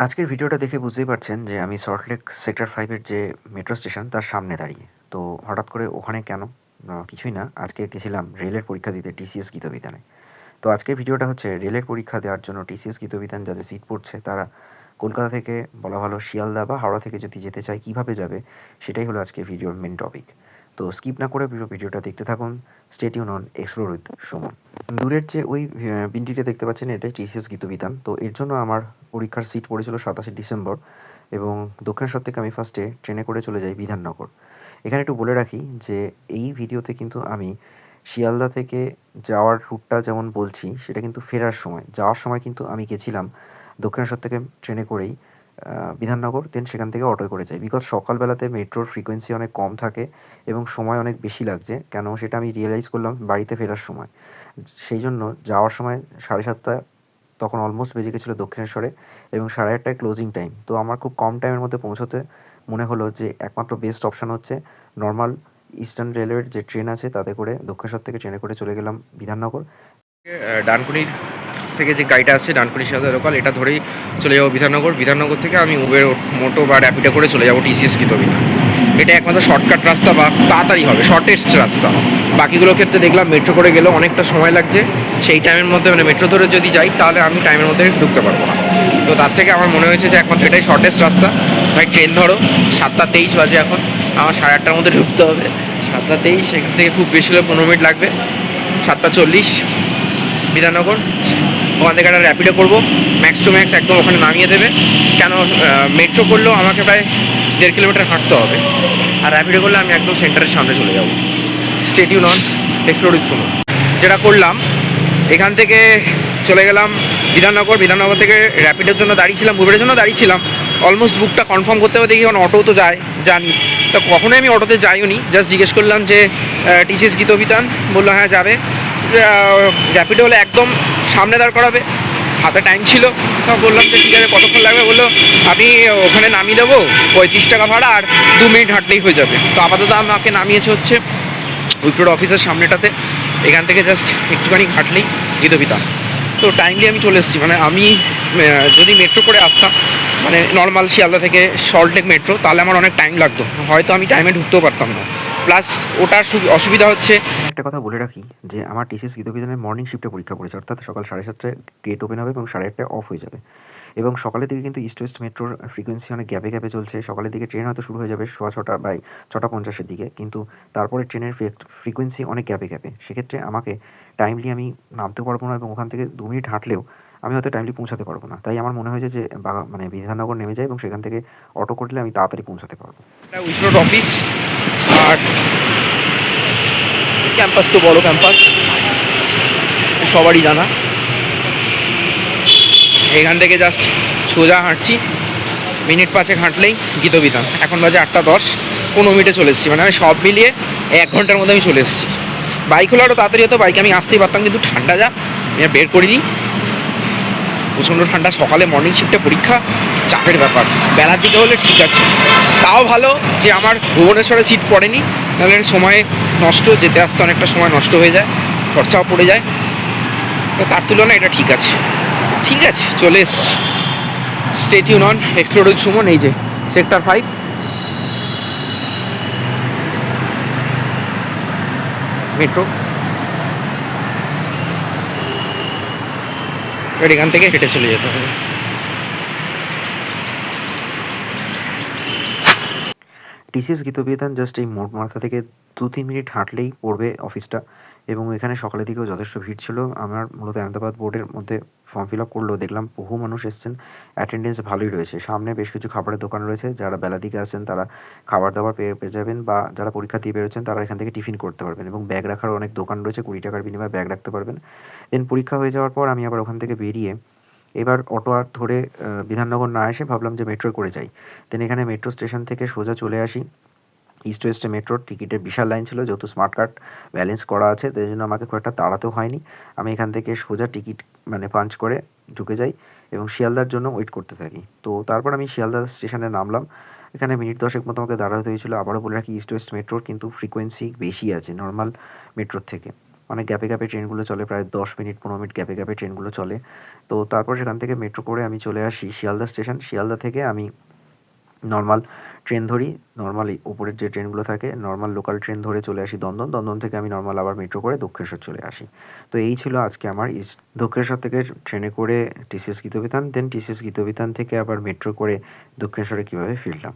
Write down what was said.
আজকের ভিডিওটা দেখে বুঝতেই পারছেন যে আমি সল্টলেক সেক্টর 5 এর যে মেট্রো স্টেশন তার সামনে দাঁড়িয়ে। তো হঠাৎ করে ওখানে কেন? কিছুই না। আজকে গেছিলাম রেলের পরীক্ষা দিতে টিসিএস গীতবিতানে। তো আজকের ভিডিওটা হচ্ছে রেলের পরীক্ষা দেওয়ার জন্য টিসিএস গীতবিতান যাদের সিট পড়ছে তারা কলকাতা থেকে বলা ভালো শিয়ালদা বা হাওড়া থেকে যদি যেতে চায় কীভাবে যাবে সেটাই হলো আজকের ভিডিওর মেন টপিক। তো স্কিপ না করে পুরো ভিডিওটা দেখতে থাকুন। Stay tune on explore with Suman. দূরের যে ওই বিনটিটা দেখতে পাচ্ছেন এটাই টিসিএস গীতবিতান। তো এর জন্য আমার পরীক্ষার সিট পড়েছিল 27শে ডিসেম্বর এবং দক্ষিণেশ্বর থেকে আমি ফার্স্টে ট্রেনে করে চলে যাই বিধাননগর। এখানে একটু বলে রাখি যে এই ভিডিওতে কিন্তু আমি শিয়ালদা থেকে যাওয়ার রুটটা যেমন বলছি সেটা কিন্তু ফেরার সময়। যাওয়ার সময় কিন্তু আমি গেছিলাম দক্ষিণেশ্বর থেকে ট্রেনে করেই বিধাননগর, দেন সেখান থেকে অটোয় করে যাই। বিকজ সকালবেলাতে মেট্রোর ফ্রিকোয়েন্সি অনেক কম থাকে এবং সময় অনেক বেশি লাগছে। কেন সেটা আমি রিয়েলাইজ করলাম বাড়িতে ফেরার সময়। সেই জন্য যাওয়ার সময় 7:30 তখন অলমোস্ট বেজে গেছিলো দক্ষিণেশ্বরে এবং 8:30টায় ক্লোজিং টাইম। তো আমার খুব কম টাইমের মধ্যে পৌঁছতে মনে হলো যে একমাত্র বেস্ট অপশান হচ্ছে নর্মাল ইস্টার্ন রেলওয়ের যে ট্রেন আছে তাতে করে দক্ষিণেশ্বর থেকে ট্রেনে করে চলে গেলাম বিধাননগর। ডানকুনির থেকে যে গাড়িটা আসছে ডানকুনি শিয়ালদা লোকাল, এটা ধরেই চলে যাবো বিধাননগর। বিধাননগর থেকে আমি উবের, মোটো বা র্যাপিডো করে চলে যাবো টিসিএস গীতবিতান। এটা একমাত্র শর্টকাট রাস্তা বা তাড়াতাড়ি হবে, শর্টেস্ট রাস্তা। বাকিগুলোর ক্ষেত্রে দেখলাম মেট্রো করে গেলেও অনেকটা সময় লাগছে। সেই টাইমের মধ্যে মানে মেট্রো ধরে যদি যাই তাহলে আমি টাইমের মধ্যে ঢুকতে পারবো না। তো তার থেকে আমার মনে হয়েছে যে একমাত্র এটাই শর্টেস্ট রাস্তা। ভাই ট্রেন ধরো, 7:23 বাজে এখন, আমার 8:30টার মধ্যে ঢুকতে হবে। 7:23, সেখান থেকে খুব বেশি হলে 15 মিনিট লাগবে। 7:40 বিধাননগর, ওখান থেকে একটা র্যাপিডো করবো, ম্যাক্স টু ম্যাক্স একদম ওখানে নামিয়ে দেবে। কেন মেট্রো করলেও আমাকে প্রায় 1.5 কিলোমিটার হাঁটতে হবে, আর র্যাপিডো করলে আমি একদম সেন্টারের সামনে চলে যাবো। Stay tune on explore with Suman. যেটা করলাম, এখান থেকে চলে গেলাম বিধাননগর। বিধাননগর থেকে র্যাপিডোর জন্য দাঁড়িয়েছিলাম, উবেরের জন্য দাঁড়িয়েছিলাম। অলমোস্ট বুকটা কনফার্ম করতে হবে, দেখি এখন অটো তো জানি। তো কখনোই আমি অটোতে যাইও নি, জাস্ট জিজ্ঞেস করলাম যে টিসিএস গীতবিতান, বললো হ্যাঁ যাবে। র্যাপিডো হলে একদম সামনে দাঁড় করাবে, হাতে টাইম ছিল। তো বললাম যে ঠিক আছে, কতক্ষণ লাগবে? বললো আমি ওখানে নামিয়ে দেবো, 35 টাকা ভাড়া, আর 2 মিনিট হাঁটলেই হয়ে যাবে। তো আপাতত আমাকে নামিয়েছে হচ্ছে উইপ্রোর অফিসের সামনেটাতে। এখান থেকে জাস্ট একটুখানি হাঁটলেই গীতবিতান। তো টাইমলি আমি চলে এসেছি। মানে আমি যদি মেট্রো করে আসতাম, মানে নর্মাল শিয়ালদা থেকে সল্টলেক মেট্রো, তাহলে আমার অনেক টাইম লাগতো, হয়তো আমি টাইমে ঢুকতেও পারতাম না। প্লাস ওটার অসুবিধা হচ্ছে, একটা কথা বলে রাখি যে আমার টিসিএস গীতবিতানের মর্নিং শিফটে পরীক্ষা পড়েছে, অর্থাৎ সকাল 7:30টায় গেট ওপেন হবে এবং 8:30টায় অফ হয়ে যাবে। এবং সকালের দিকে কিন্তু ইস্ট ওয়েস্ট মেট্রোর ফ্রিকোয়েন্সি অনেক গ্যাপে গ্যাপে চলছে। সকালের দিকে ট্রেন হয়তো শুরু হয়ে যাবে 6:15 বা 6:50-এর দিকে, কিন্তু তারপরে ট্রেনের ফ্রিকোয়েন্সি অনেক গ্যাপে গ্যাপে। সেক্ষেত্রে আমাকে টাইমলি আমি নামতেও পারবো না এবং ওখান থেকে 2 মিনিট হাঁটলেও আমি হয়তো টাইমলি পৌঁছাতে পারবো না। তাই আমার মনে হয়েছে যে মানে বিধাননগর নেমে যায় এবং সেখান থেকে অটো করলে আমি তাড়াতাড়ি পৌঁছাতে পারবো। উইপ্রোর অফিস, আর ক্যাম্পাস তো বড় ক্যাম্পাস, সবারই জানা। এখান থেকে জাস্ট সোজা হাঁটছি, মিনিট 5 হাঁটলেই গীতবিতান। এখন বাজে 8:10, 15 মিনিটে চলে এসেছি। মানে আমি সব মিলিয়ে 1 ঘন্টার মধ্যে আমি চলে এসেছি। বাইক হলে আরও তাড়াতাড়ি হতো, বাইকে আমি আসতেই পারতাম, কিন্তু ঠান্ডা যা, আমি বের করিনি। প্রচণ্ড ঠান্ডা, সকালে মর্নিং শিফটে পরীক্ষা, চাপের ব্যাপার। বেলার দিকে হলে ঠিক আছে, তাও ভালো যে আমার ভুবনেশ্বরে সিট পড়েনি, নাহলে সময় নষ্ট, যেতে আসতে অনেকটা সময় নষ্ট হয়ে যায়, খরচাও পড়ে যায়। তো তার তুলনায় এটা ঠিক আছে। ঠিক আছে, চলে এসছি। Stay tune on explore with Suman. এই যে সেক্টর 5 মেট্রো, এখান থেকে হেঁটে চলে যেতে হবে। টিসিএস গীতবিতান জাস্ট এই মোড় মাথা থেকে 2-3 মিনিট হাঁটলেই পড়বে অফিসটা এবং এখানে সকালের দিকেও যথেষ্ট ভিড় ছিল। আমার মূলত আহমেদাবাদ বোর্ডের মধ্যে ফর্ম ফিল আপ করলেও দেখলাম বহু মানুষ এসেছেন, অ্যাটেন্ডেন্স ভালোই রয়েছে। সামনে বেশ কিছু খাবারের দোকান রয়েছে, যারা বেলা দিকে আসছেন তারা খাবার দাবার পেয়ে যাবেন, বা যারা পরীক্ষা দিয়ে বেরোচ্ছেন তারা এখান থেকে টিফিন করতে পারবেন এবং ব্যাগ রাখার অনেক দোকান রয়েছে, 20 টাকার বিনিময়ে ব্যাগ রাখতে পারবেন। দেন পরীক্ষা হয়ে যাওয়ার পর আমি আবার ওখান থেকে বেরিয়ে এবার অটো আর ধরে বিধাননগর না এসে ভাবলাম যে মেট্রোয় করে যাই। দেন এখানে মেট্রো স্টেশন থেকে সোজা চলে আসি ইস্ট ওয়েস্টে মেট্রোর। টিকিটের বিশাল লাইন ছিল, যেহেতু স্মার্ট কার্ড ব্যালেন্স করা আছে তাই জন্য আমাকে খুব একটা তাড়াতেও হয়নি। আমি এখান থেকে সোজা টিকিট মানে পাঞ্চ করে ঢুকে যাই এবং শিয়ালদার জন্য ওয়েট করতে থাকি। তো তারপর আমি শিয়ালদা স্টেশনে নামলাম। এখানে মিনিট 10 মতো আমাকে দাঁড়াতে হয়েছিল। আবারও বলে রাখি, ইস্ট ওয়েস্ট মেট্রোর কিন্তু ফ্রিকোয়েন্সি বেশি আছে নর্মাল মেট্রোর থেকে। অনেক গ্যাপে গ্যাপে ট্রেনগুলো চলে, প্রায় 10 মিনিট 15 মিনিট গ্যাপে গ্যাপে ট্রেনগুলো চলে। তো তারপর সেখান থেকে মেট্রো করে আমি চলে আসি শিয়ালদা স্টেশন। শিয়ালদা থেকে আমি নর্মাল ট্রেন ধরি, নর্মালি উপরের যে ট্রেনগুলো থাকে নর্মাল লোকাল ট্রেন ধরে চলে আসি দমদম। দমদম থেকে আমি নর্মাল আবার মেট্রো করে দক্ষিণেশ্বর চলে আসি। তো এই ছিল আজকে আমার দক্ষিণেশ্বর থেকে ট্রেনে করে টিসিএস গীতবিতান, দেন টিসিএস গীতবিতান থেকে আবার মেট্রো করে দক্ষিণেশ্বরে কীভাবে ফিরলাম।